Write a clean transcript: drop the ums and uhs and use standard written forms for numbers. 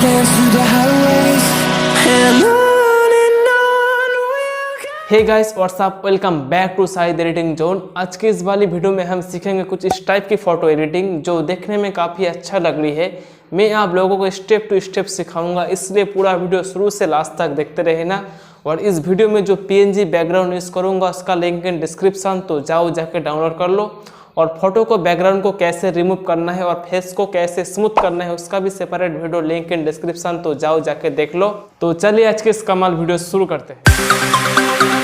dance through the highways and on we'll go. Hey guys what's up, welcome back to Sahid editing zone. आज की इस वाली video में हम सीखेंगे कुछ इस टाइप की फ़ोटो एडिटिंग जो देखने में काफ़ी अच्छा लग रही है। मैं आप लोगों को स्टेप टू स्टेप सिखाऊंगा, इसलिए पूरा वीडियो शुरू से लास्ट तक देखते रहना। और इस वीडियो में जो PNG बैकग्राउंड यूज़ करूँगा उसका लिंक इन डिस्क्रिप्शन, तो जाओ जाके डाउनलोड कर लो। और फोटो को बैकग्राउंड को कैसे रिमूव करना है और फेस को कैसे स्मूथ करना है उसका भी separate video link in description, तो जाओ जाके देख लो। तो चलिए आज के इस कमाल वीडियो शुरू करते हैं।